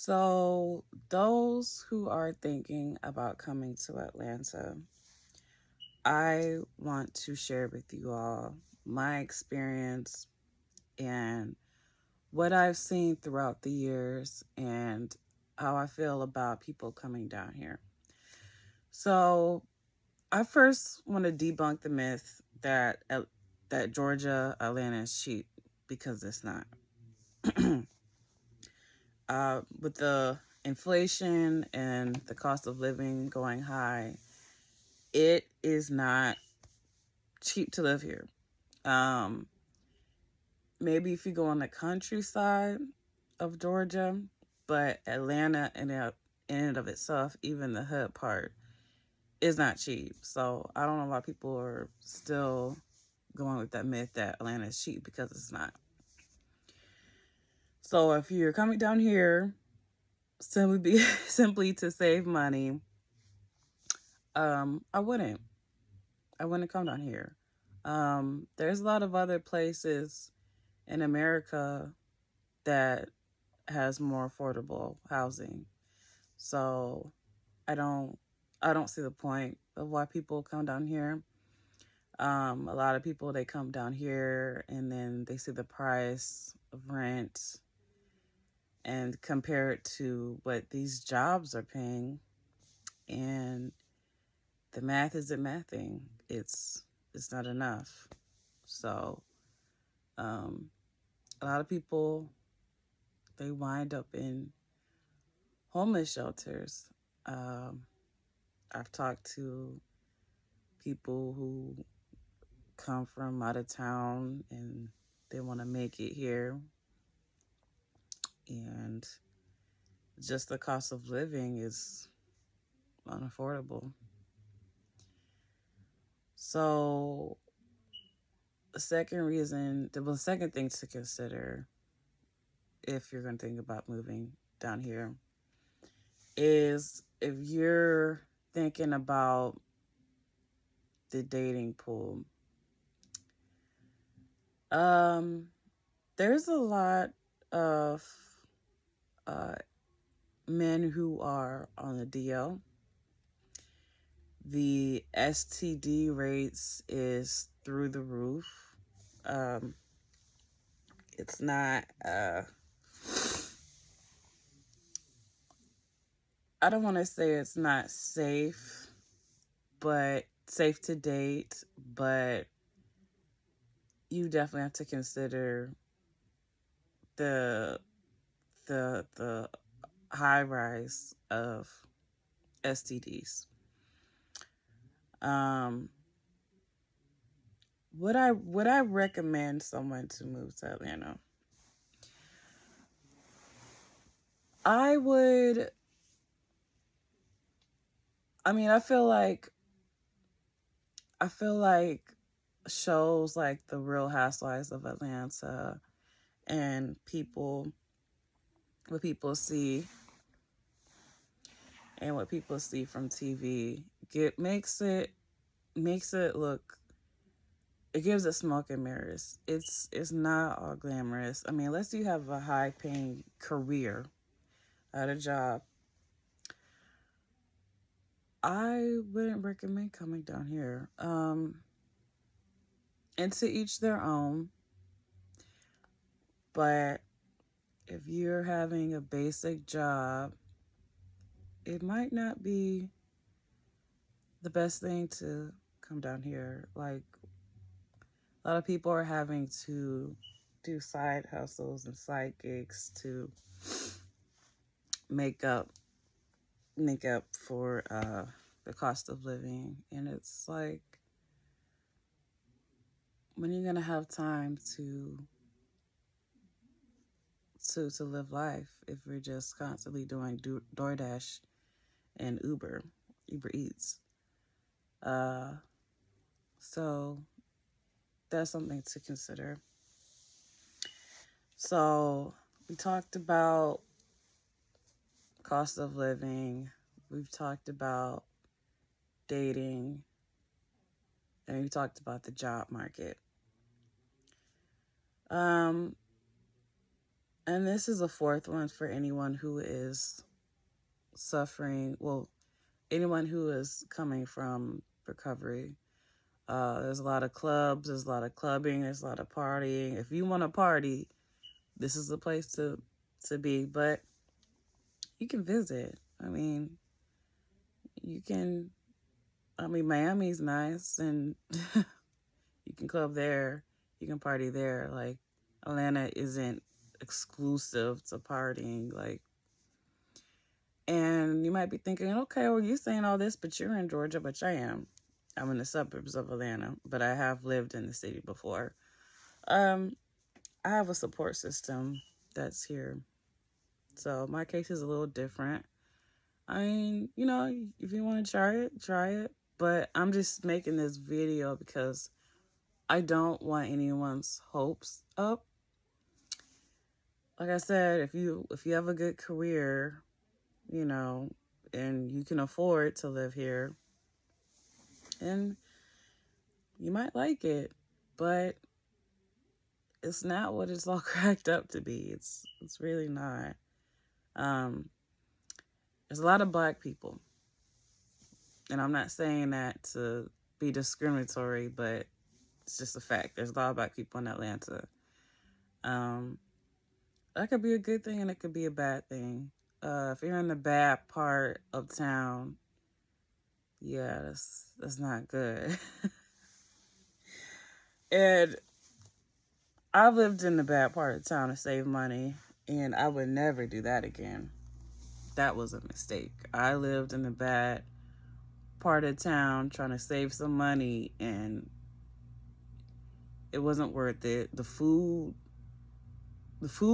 So, those who are thinking about coming to Atlanta, I want to share with you all my experience and what I've seen throughout the years and how I feel about people coming down here. So, I first want to debunk the myth that Georgia, Atlanta is cheap because it's not. With the inflation and the cost of living going high, it is not cheap to live here. Um, Maybe if you go on the countryside of Georgia, but Atlanta in and of itself, even the hood part, is not cheap. So I don't know why people are still going with that myth that Atlanta is cheap because it's not. So if you're coming down here simply to save money, I wouldn't. I wouldn't come down here. There's a lot of other places in America that has more affordable housing. So I don't I don't see the point of why people come down here. A lot of people they come down here and then they see the price of rent and compare it to what these jobs are paying, and the math isn't mathing. It's not enough. So um, a lot of people they wind up in homeless shelters. Um, I've talked to people who come from out of town and they want to make it here, and just the cost of living is unaffordable. So the second thing to consider if you're going to think about moving down here is if you're thinking about the dating pool. Um, there's a lot of uh, men who are on the DL. The STD rates is through the roof. Um, it's not. I don't want to say it's not safe, but safe to date. But you definitely have to consider the the high rise of STDs. Um, would I recommend someone to move to Atlanta? I would. I mean, I feel like shows like The Real Housewives of Atlanta and what people see what people see from TV get makes it look, it gives it smoke and mirrors. It's not all glamorous. I mean, unless you have a high paying career at a job, I wouldn't recommend coming down here. And to each their own, but if you're having a basic job, it might not be the best thing to come down here. Like, a lot of people are having to do side hustles and side gigs to make up for the cost of living, and it's like, when are you gonna have time to live life if you're just constantly doing DoorDash and Uber Eats? Uh, so that's something to consider. So we talked about cost of living. We've talked about dating, and we talked about the job market. Um, And this is a fourth one for anyone who is suffering. Well, anyone who is coming from recovery. There's a lot of clubs, there's a lot of clubbing, there's a lot of partying. If you want to party, this is the place to be. But you can visit. I mean, you can. I mean, Miami's nice, and you can club there. You can party there. Like, Atlanta isn't exclusive to partying. Like, and you might be thinking, okay, well, you're saying all this, but you're in Georgia, which I am. I'm in the suburbs of Atlanta, but I have lived in the city before. I have a support system that's here. So my case is a little different. I mean, if you want to try it, try it. But I'm just making this video because I don't want anyone's hopes up. Like I said, if you have a good career, and you can afford to live here, and you might like it, but it's not what it's all cracked up to be. It's really not. There's a lot of Black people, and I'm not saying that to be discriminatory, but it's just a fact. There's a lot of Black people in Atlanta. That could be a good thing and it could be a bad thing. If you're in the bad part of town, yeah, that's not good. And I've lived in the bad part of town to save money, and I would never do that again. That was a mistake. I lived in the bad part of town trying to save some money, and it wasn't worth it. The food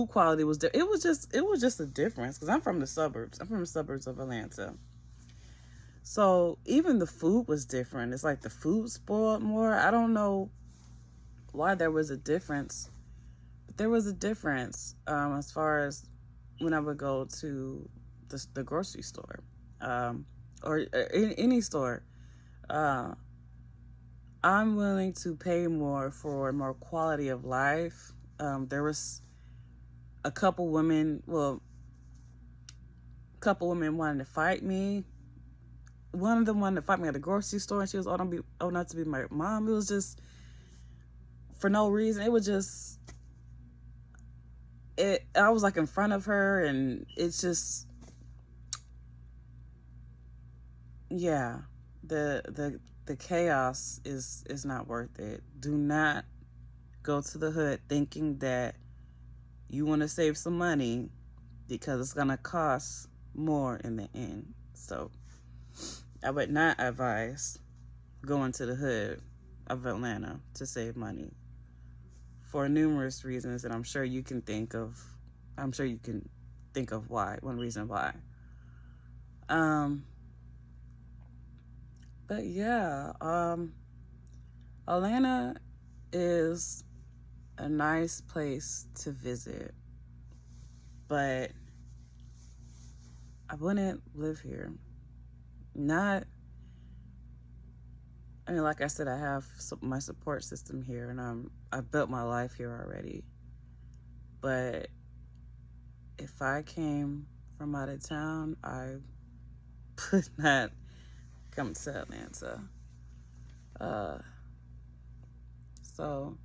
quality was it was just a difference, because I'm from the suburbs. I'm from the suburbs of Atlanta. So even the food was different. It's like the food spoiled more. I don't know why there was a difference, but there was a difference as far as when I would go to the grocery store, or any store. Uh, I'm willing to pay more for more quality of life. There was a couple women wanted to fight me. One of them wanted to fight me at the grocery store, and she was old enough to be my mom. It was just for no reason. It was just I was like in front of her, and it's just, yeah, the chaos is not worth it. Do not go to the hood thinking that you want to save some money, because it's gonna cost more in the end. So I would not advise going to the hood of Atlanta to save money, for numerous reasons, and I'm sure you can think of why. One reason why. But yeah, Atlanta is a nice place to visit, but I wouldn't live here. Not, I mean, like I said, I have my support system here, and I've built my life here already. But if I came from out of town, I would not come to Atlanta. So